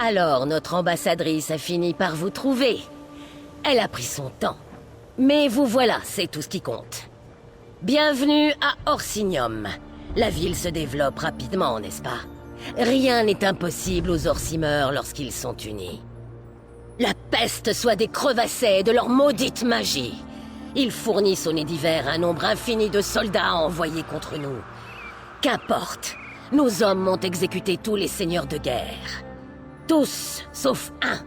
Alors notre ambassadrice a fini par vous trouver. Elle a pris son temps. Mais vous voilà, c'est tout ce qui compte. Bienvenue à Orsinium. La ville se développe rapidement, n'est-ce pas? Rien n'est impossible aux Orsimeurs lorsqu'ils sont unis. La peste soit des crevassés de leur maudite magie. Ils fournissent au Nez-d'Hiver un nombre infini de soldats envoyés contre nous. Qu'importe, nos hommes ont exécuté tous les seigneurs de guerre. Tous, sauf un.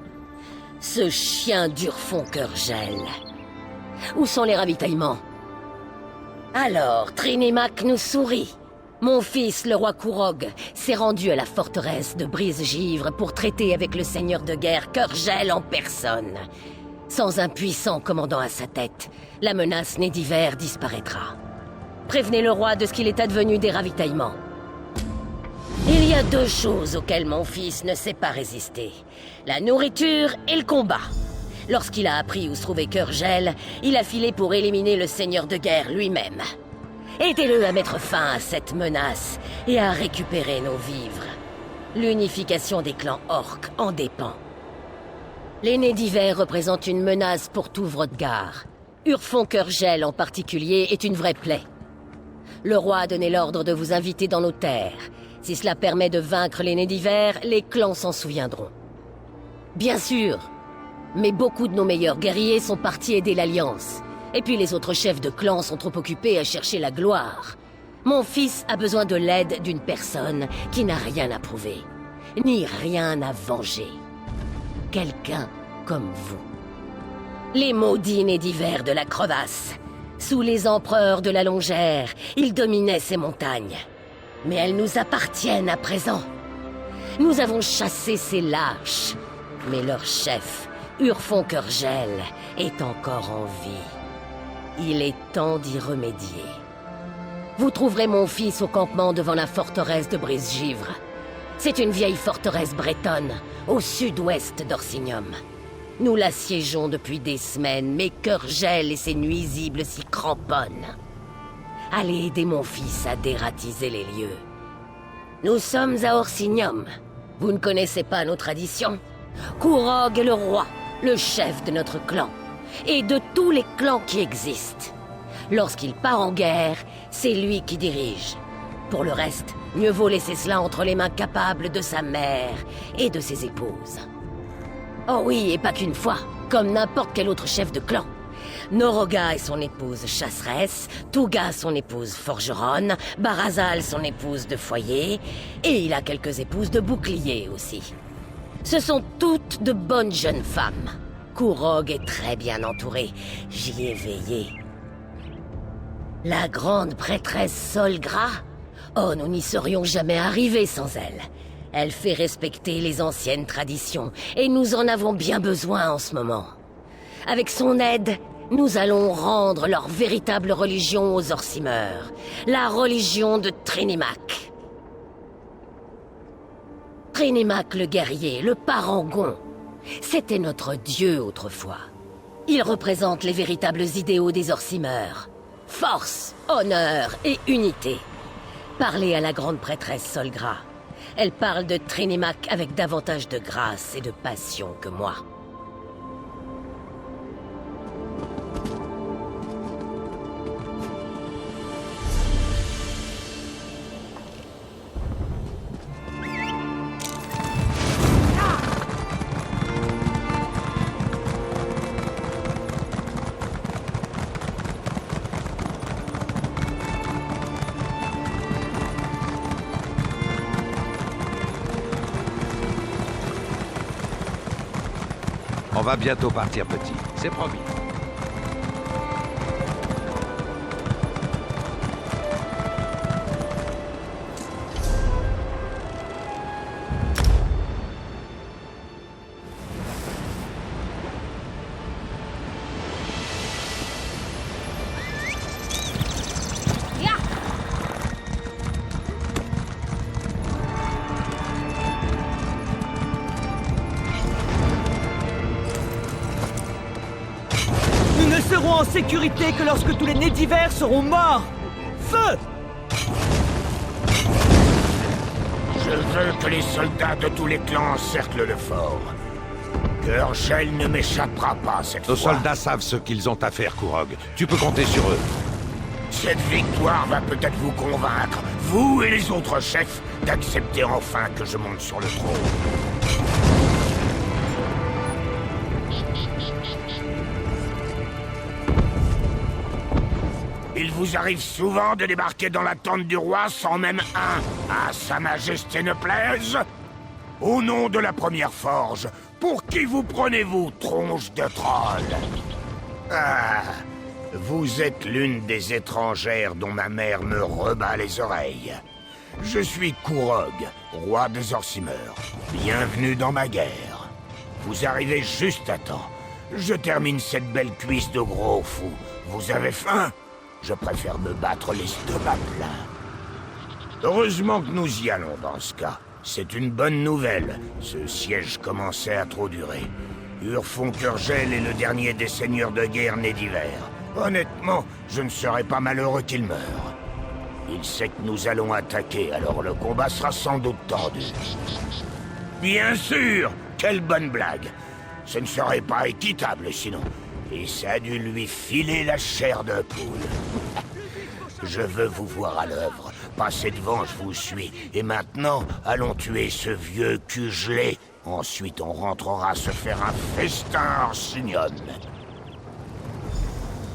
Ce chien d'Urfon Cœur-Gel. Où sont les ravitaillements? Alors, Trinimac nous sourit. Mon fils, le roi Kourog, s'est rendu à la forteresse de Brise-Givre pour traiter avec le seigneur de guerre Cœur-Gel en personne. Sans un puissant commandant à sa tête, la menace Nez-d'Hiver disparaîtra. Prévenez le roi de ce qu'il est advenu des ravitaillements. Il y a deux choses auxquelles mon fils ne sait pas résister. La nourriture et le combat. Lorsqu'il a appris où se trouvait Cœur-Gel, il a filé pour éliminer le seigneur de guerre lui-même. Aidez-le à mettre fin à cette menace et à récupérer nos vivres. L'unification des clans orques en dépend. Les Nez-d'Hiver représentent une menace pour tout Wrothgar. Urfon Cœur-Gel en particulier est une vraie plaie. Le roi a donné l'ordre de vous inviter dans nos terres. Si cela permet de vaincre les Nez-d'Hiver, les clans s'en souviendront. Bien sûr, mais beaucoup de nos meilleurs guerriers sont partis aider l'Alliance. Et puis les autres chefs de clans sont trop occupés à chercher la gloire. Mon fils a besoin de l'aide d'une personne qui n'a rien à prouver, ni rien à venger. Quelqu'un comme vous. Les maudits Nez-d'Hiver de la crevasse. Sous les empereurs de la Longère, ils dominaient ces montagnes. Mais elles nous appartiennent à présent. Nous avons chassé ces lâches. Mais leur chef, Urfon Cœur-Gel, est encore en vie. Il est temps d'y remédier. Vous trouverez mon fils au campement devant la forteresse de Brise-Givre. C'est une vieille forteresse bretonne, au sud-ouest d'Orsinium. Nous l'assiégeons depuis des semaines, mais Cœur-Gel et ses nuisibles s'y cramponnent. Allez aider mon fils à dératiser les lieux. Nous sommes à Orsinium. Vous ne connaissez pas nos traditions? Kourog est le roi, le chef de notre clan, et de tous les clans qui existent. Lorsqu'il part en guerre, c'est lui qui dirige. Pour le reste, mieux vaut laisser cela entre les mains capables de sa mère et de ses épouses. Oh oui, et pas qu'une fois, comme n'importe quel autre chef de clan. Noroga est son épouse chasseresse, Touga son épouse forgeronne, Barazal son épouse de foyer, et il a quelques épouses de bouclier aussi. Ce sont toutes de bonnes jeunes femmes. Kourog est très bien entouré, j'y ai veillé. La grande prêtresse Solgra? Oh, nous n'y serions jamais arrivés sans elle. Elle fait respecter les anciennes traditions, et nous en avons bien besoin en ce moment. Avec son aide, nous allons rendre leur véritable religion aux Orsimeurs, la religion de Trinimac. Trinimac le guerrier, le parangon, c'était notre dieu autrefois. Il représente les véritables idéaux des Orsimeurs. Force, honneur et unité. Parlez à la grande prêtresse Solgra. Elle parle de Trinimac avec davantage de grâce et de passion que moi. On va bientôt partir, petit. C'est promis. Nous ne serons en sécurité que lorsque tous les Nez-d'Hiver seront morts. Feu! Je veux que les soldats de tous les clans encerclent le fort. Gurgel ne m'échappera pas cette Nos fois. soldats savent ce qu'ils ont à faire, Kurog. Tu peux compter sur eux. Cette victoire va peut-être vous convaincre, vous et les autres chefs, d'accepter enfin que je monte sur le trône. Il vous arrive souvent de débarquer dans la tente du roi sans même à Sa Majesté ne plaise? Au nom de la première forge, pour qui vous prenez-vous, tronche de troll? Ah, vous êtes l'une des étrangères dont ma mère me rebat les oreilles. Je suis Kurog, roi des Orsimeurs. Bienvenue dans ma guerre. Vous arrivez juste à temps. Je termine cette belle cuisse de gros fou. Vous avez faim? Je préfère me battre l'estomac plein. Heureusement que nous y allons dans ce cas. C'est une bonne nouvelle. Ce siège commençait à trop durer. Urfon Gurgel est le dernier des seigneurs de guerre nés d'hiver. Honnêtement, je ne serais pas malheureux qu'il meure. Il sait que nous allons attaquer, alors le combat sera sans doute tendu. Bien sûr! Quelle bonne blague! Ce ne serait pas équitable sinon. Et ça a dû lui filer la chair de poule. Je veux vous voir à l'œuvre. Passez devant, je vous suis. Et maintenant, allons tuer ce vieux cul gelé. Ensuite, on rentrera se faire un festin à Orsinium.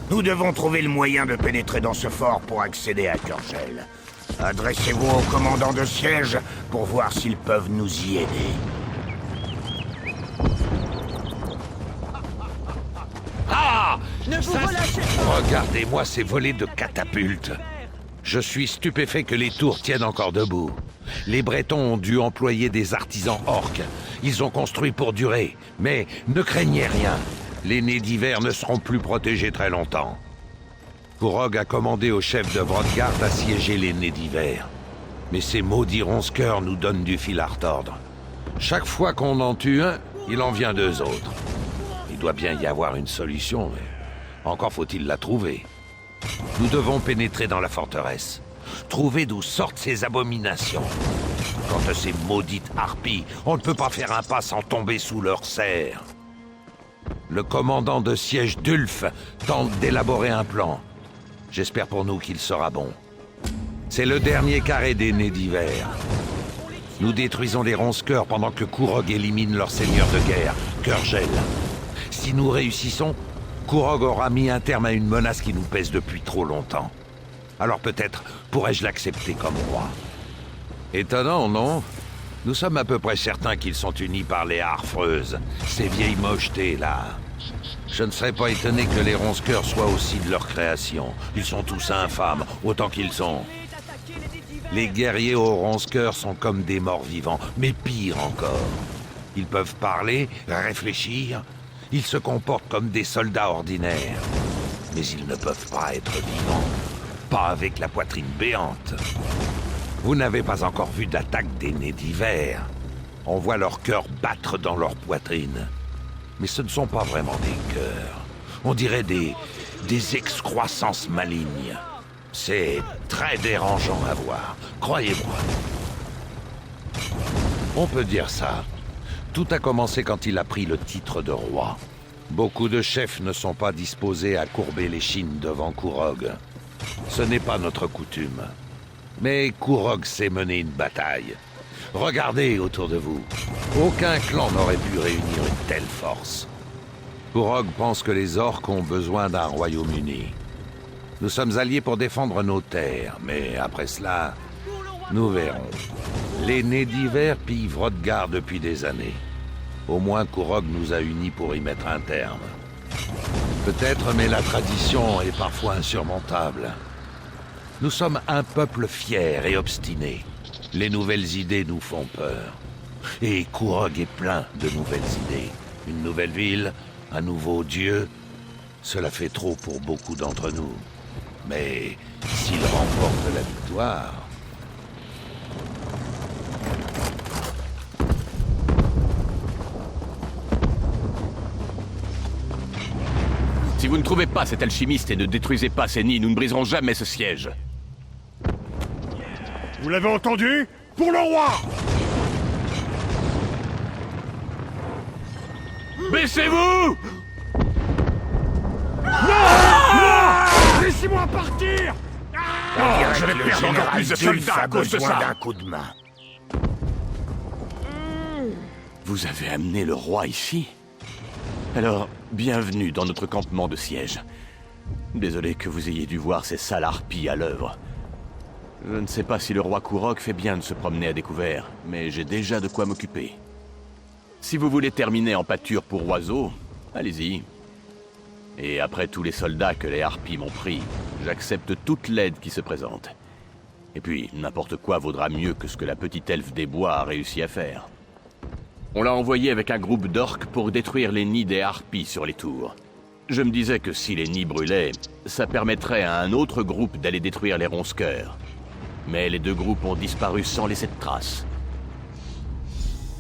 Nous devons trouver le moyen de pénétrer dans ce fort pour accéder à Gurgel. Adressez-vous au commandant de siège pour voir s'ils peuvent nous y aider. Ah! Ne vous Ça, relâchez pas! Regardez-moi ces volées de catapultes. Je suis stupéfait que les tours tiennent encore debout. Les Bretons ont dû employer des artisans orques. Ils ont construit pour durer. Mais ne craignez rien. Les nés d'hiver ne seront plus protégés très longtemps. Kurog a commandé au chef de Vrodgard d'assiéger les nés d'hiver. Mais ces maudits ronce-cœurs nous donnent du fil à retordre. Chaque fois qu'on en tue un, il en vient deux autres. Il doit bien y avoir une solution, mais encore faut-il la trouver. Nous devons pénétrer dans la forteresse. Trouver d'où sortent ces abominations. Quant à ces maudites harpies, on ne peut pas faire un pas sans tomber sous leur serre. Le commandant de siège d'Ulf tente d'élaborer un plan. J'espère pour nous qu'il sera bon. C'est le dernier carré des nés d'hiver. Nous détruisons les ronce-cœurs pendant que Kurog élimine leur seigneur de guerre, Gurgel. Si nous réussissons, Kurog aura mis un terme à une menace qui nous pèse depuis trop longtemps. Alors peut-être pourrais-je l'accepter comme roi. Étonnant, non? Nous sommes à peu près certains qu'ils sont unis par les harfreuses, ces vieilles mochetés-là. Je ne serais pas étonné que les ronce-cœurs soient aussi de leur création. Ils sont tous infâmes, autant qu'ils sont. Les guerriers aux ronce-cœurs sont comme des morts vivants, mais pire encore. Ils peuvent parler, réfléchir. Ils se comportent comme des soldats ordinaires. Mais ils ne peuvent pas être vivants. Pas avec la poitrine béante. Vous n'avez pas encore vu d'attaque des nés d'hiver. On voit leur cœur battre dans leur poitrine. Mais ce ne sont pas vraiment des cœurs. On dirait des excroissances malignes. C'est très dérangeant à voir, croyez-moi. On peut dire ça. Tout a commencé quand il a pris le titre de roi. Beaucoup de chefs ne sont pas disposés à courber l'échine devant Kurog. Ce n'est pas notre coutume. Mais Kurog sait mener une bataille. Regardez autour de vous. Aucun clan n'aurait pu réunir une telle force. Kurog pense que les orques ont besoin d'un royaume uni. Nous sommes alliés pour défendre nos terres, mais après cela, nous verrons. Les nés d'hiver pillent Vrodgard depuis des années. Au moins Kurog nous a unis pour y mettre un terme. Peut-être, mais la tradition est parfois insurmontable. Nous sommes un peuple fier et obstiné. Les nouvelles idées nous font peur. Et Kurog est plein de nouvelles idées. Une nouvelle ville, un nouveau dieu. Cela fait trop pour beaucoup d'entre nous. Mais s'il remporte la victoire... Si vous ne trouvez pas cet alchimiste et ne détruisez pas ces nids, nous ne briserons jamais ce siège. Vous l'avez entendu? Pour le roi! Baissez-vous! Laissez-moi partir. je vais perdre encore plus de soldats à cause de ça. d'un coup de main. Vous avez amené le roi ici? Alors, bienvenue dans notre campement de siège. Désolé que vous ayez dû voir ces sales harpies à l'œuvre. Je ne sais pas si le roi Kourok fait bien de se promener à découvert, mais j'ai déjà de quoi m'occuper. Si vous voulez terminer en pâture pour oiseaux, allez-y. Et après tous les soldats que les harpies m'ont pris, j'accepte toute l'aide qui se présente. Et puis, n'importe quoi vaudra mieux que ce que la petite elfe des bois a réussi à faire. On l'a envoyé avec un groupe d'orques pour détruire les nids des harpies sur les tours. Je me disais que si les nids brûlaient, ça permettrait à un autre groupe d'aller détruire les ronce-cœurs. Mais les deux groupes ont disparu sans laisser de traces.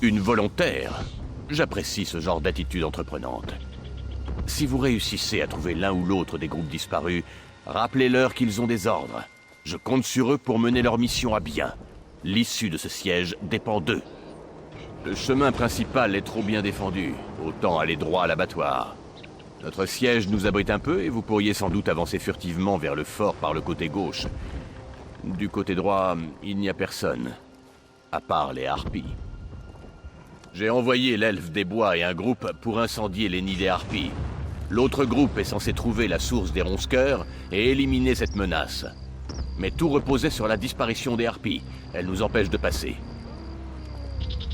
Une volontaire. J'apprécie ce genre d'attitude entreprenante. Si vous réussissez à trouver l'un ou l'autre des groupes disparus, rappelez-leur qu'ils ont des ordres. Je compte sur eux pour mener leur mission à bien. L'issue de ce siège dépend d'eux. Le chemin principal est trop bien défendu. Autant aller droit à l'abattoir. Notre siège nous abrite un peu et vous pourriez sans doute avancer furtivement vers le fort par le côté gauche. Du côté droit, il n'y a personne. À part les harpies. J'ai envoyé l'elfe des bois et un groupe pour incendier les nids des harpies. L'autre groupe est censé trouver la source des ronce-cœurs et éliminer cette menace. Mais tout reposait sur la disparition des harpies. Elle nous empêche de passer.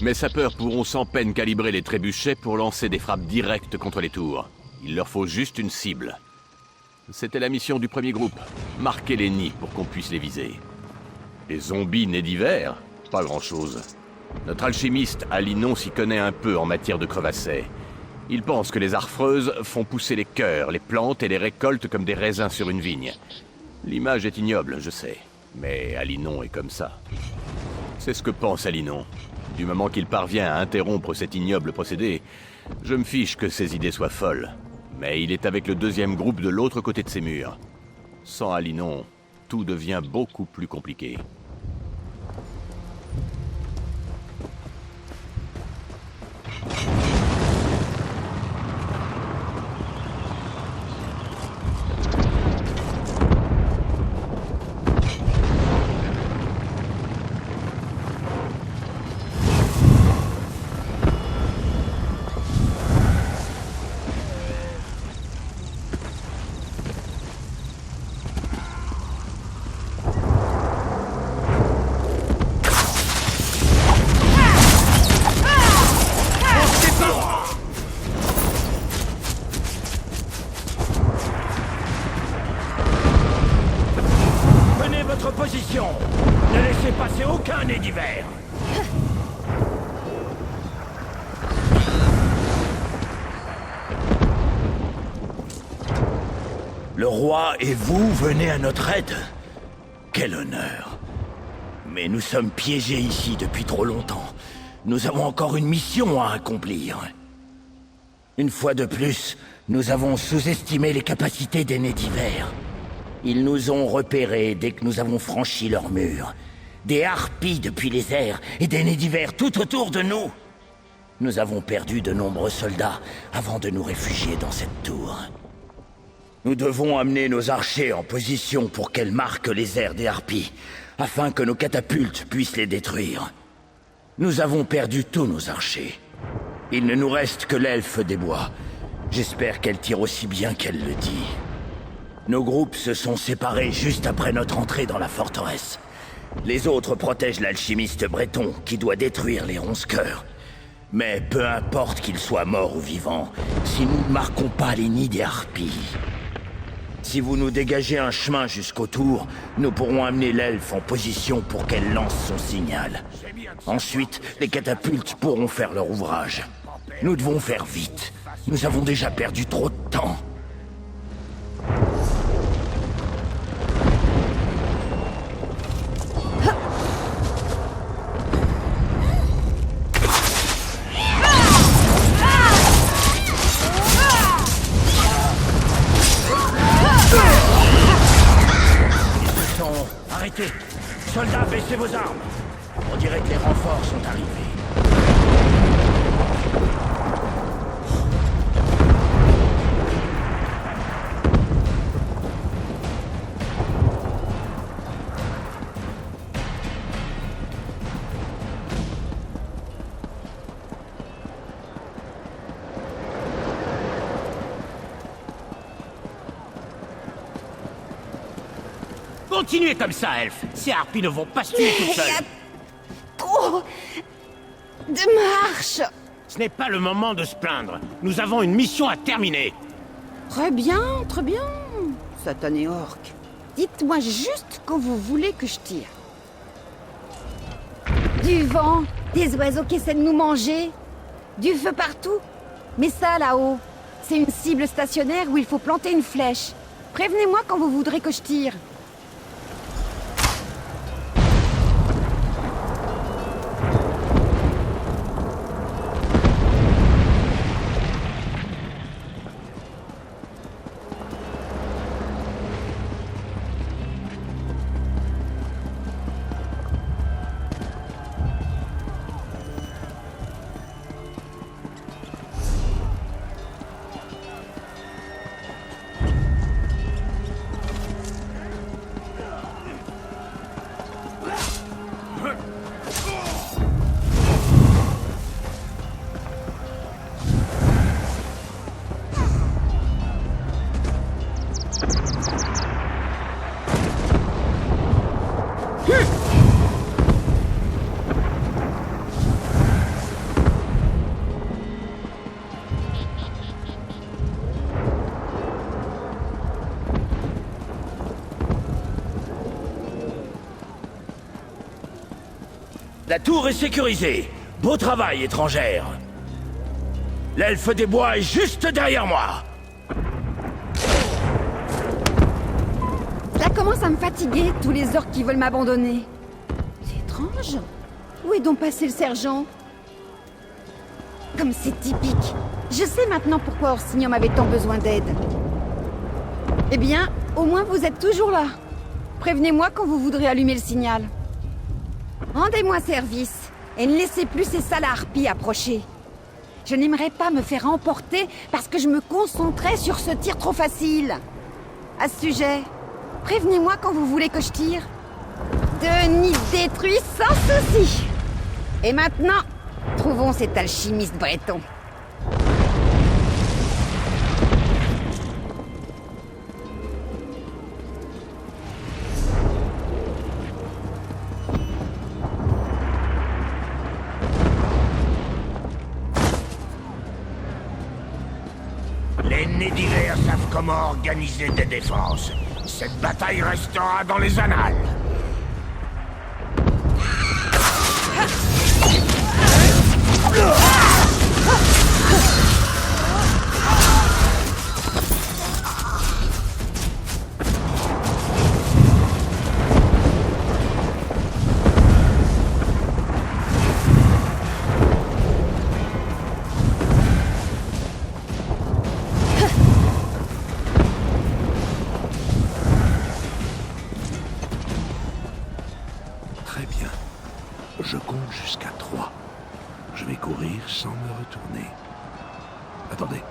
Mes sapeurs pourront sans peine calibrer les trébuchets pour lancer des frappes directes contre les tours. Il leur faut juste une cible. C'était la mission du premier groupe. Marquer les nids pour qu'on puisse les viser. Les zombies nés d'hiver? Pas grand-chose. Notre alchimiste Alinon s'y connaît un peu en matière de crevassets. Il pense que les harfreuses font pousser les cœurs, les plantes et les récoltent comme des raisins sur une vigne. L'image est ignoble, je sais. Mais Alinon est comme ça. C'est ce que pense Alinon. Du moment qu'il parvient à interrompre cet ignoble procédé, je me fiche que ses idées soient folles. Mais il est avec le deuxième groupe de l'autre côté de ces murs. Sans Alinon, tout devient beaucoup plus compliqué. Position. Ne laissez passer aucun nez d'hiver. Le roi et vous venez à notre aide. Quel honneur. Mais nous sommes piégés ici depuis trop longtemps. Nous avons encore une mission à accomplir. Une fois de plus, nous avons sous-estimé les capacités des nez d'hiver. Ils nous ont repérés dès que nous avons franchi leurs murs. Des harpies depuis les airs et des nez d'hiver tout autour de nous. Nous avons perdu de nombreux soldats avant de nous réfugier dans cette tour. Nous devons amener nos archers en position pour qu'elles marquent les airs des harpies, afin que nos catapultes puissent les détruire. Nous avons perdu tous nos archers. Il ne nous reste que l'elfe des bois. J'espère qu'elle tire aussi bien qu'elle le dit. Nos groupes se sont séparés juste après notre entrée dans la forteresse. Les autres protègent l'alchimiste breton qui doit détruire les ronce-cœurs. Mais peu importe qu'il soit mort ou vivant, si nous ne marquons pas les nids des harpies. Si vous nous dégagez un chemin jusqu'au tour, nous pourrons amener l'elfe en position pour qu'elle lance son signal. Ensuite, les catapultes pourront faire leur ouvrage. Nous devons faire vite. Nous avons déjà perdu trop de temps. Arrêtez! Soldats, baissez vos armes! On dirait que les renforts sont arrivés. Continuez comme ça, Elfe. Ces harpies ne vont pas se tuer toutes Il y seules. a trop de marche. Ce n'est pas le moment de se plaindre. Nous avons une mission à terminer. Très bien, très bien. Satané orc. Dites-moi juste quand vous voulez que je tire. Du vent, des oiseaux qui essaient de nous manger, du feu partout. Mais ça, là-haut, c'est une cible stationnaire où il faut planter une flèche. Prévenez-moi quand vous voudrez que je tire. La tour est sécurisée. Beau travail, étrangère. L'elfe des bois est juste derrière moi. Ça commence à me fatiguer, tous les orques qui veulent m'abandonner. C'est étrange. Où est donc passé le sergent? Comme c'est typique. Je sais maintenant pourquoi Orsinium avait tant besoin d'aide. Eh bien, au moins vous êtes toujours là. Prévenez-moi quand vous voudrez allumer le signal. Rendez-moi service, et ne laissez plus ces sales harpies approcher. Je n'aimerais pas me faire emporter parce que je me concentrais sur ce tir trop facile. À ce sujet, prévenez-moi quand vous voulez que je tire. De nid détruit sans souci. Et maintenant, trouvons cet alchimiste breton. Les nés d'hiver savent comment organiser des défenses. Cette bataille restera dans les annales. Très bien. Je compte jusqu'à 3. Je vais courir sans me retourner. Attendez.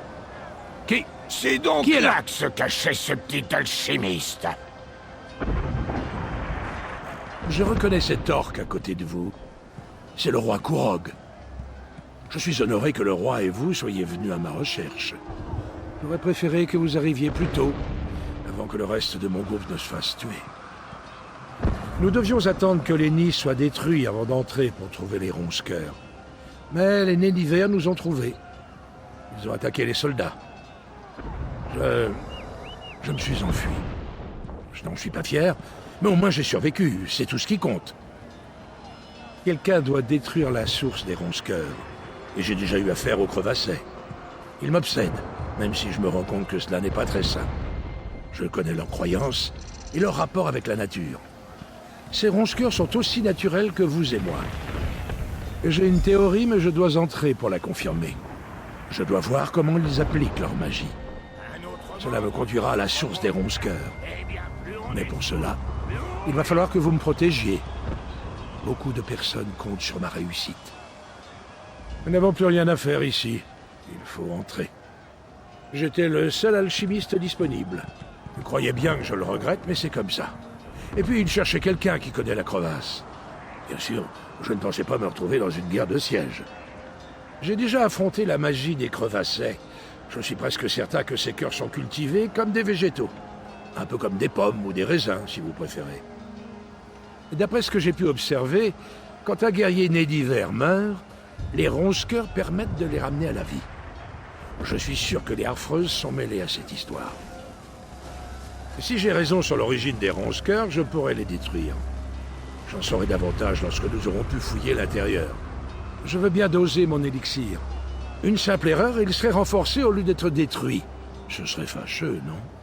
Qui? C'est donc Qui est là là que se cachait ce petit alchimiste. Je reconnais cet orc à côté de vous. C'est le roi Kourog. Je suis honoré que le roi et vous soyez venus à ma recherche. J'aurais préféré que vous arriviez plus tôt, avant que le reste de mon groupe ne se fasse tuer. Nous devions attendre que les nids soient détruits avant d'entrer pour trouver les ronce-cœurs. Mais les nés d'hiver nous ont trouvés. Ils ont attaqué les soldats. Je me suis enfui. Je n'en suis pas fier, mais au moins j'ai survécu, c'est tout ce qui compte. Quelqu'un doit détruire la source des ronce-cœurs, et j'ai déjà eu affaire aux crevassets. Ils m'obsèdent, même si je me rends compte que cela n'est pas très sain. Je connais leurs croyances et leur rapport avec la nature. Ces ronce-cœurs sont aussi naturels que vous et moi. J'ai une théorie, mais je dois entrer pour la confirmer. Je dois voir comment ils appliquent leur magie. Cela me conduira à la source des ronce-cœurs. Mais pour cela, il va falloir que vous me protégiez. Beaucoup de personnes comptent sur ma réussite. Nous n'avons plus rien à faire ici. Il faut entrer. J'étais le seul alchimiste disponible. Vous croyez bien que je le regrette, mais c'est comme ça. Et puis il cherchait quelqu'un qui connaît la crevasse. Bien sûr, je ne pensais pas me retrouver dans une guerre de siège. J'ai déjà affronté la magie des crevassets. Je suis presque certain que ces cœurs sont cultivés comme des végétaux. Un peu comme des pommes ou des raisins, si vous préférez. Et d'après ce que j'ai pu observer, quand un guerrier né d'hiver meurt, les ronce-cœurs permettent de les ramener à la vie. Je suis sûr que les harfreuses sont mêlées à cette histoire. Et si j'ai raison sur l'origine des ronce-cœurs, je pourrais les détruire. J'en saurai davantage lorsque nous aurons pu fouiller l'intérieur. Je veux bien doser mon élixir. Une simple erreur et il serait renforcé au lieu d'être détruit. Ce serait fâcheux, non ?